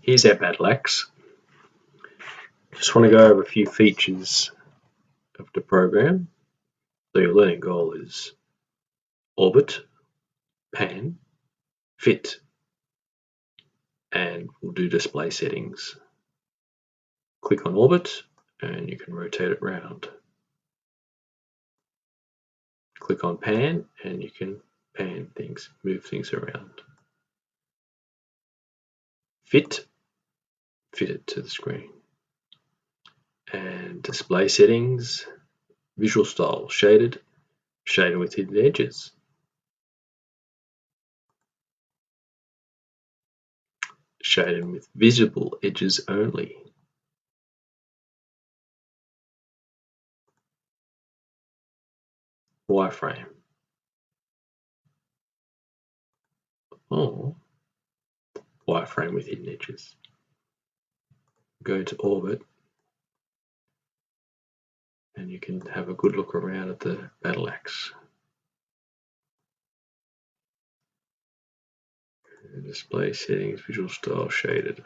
Here's our battle axe. Just want to go over a few features of the program. So your learning goal is orbit, pan, fit, and we'll do display settings. Click on orbit and you can rotate it round. Click on pan and you can pan things, move things around. Fit it to the screen. And display settings, visual style, shaded with hidden edges. Shaded with visible edges only. Wireframe. Or wireframe with hidden edges. Go to orbit and you can have a good look around at the battle axe. Display settings, visual style, shaded.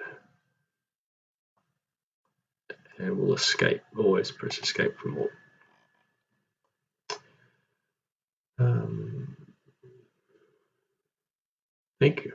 And we'll escape, always press escape from all. Thank you.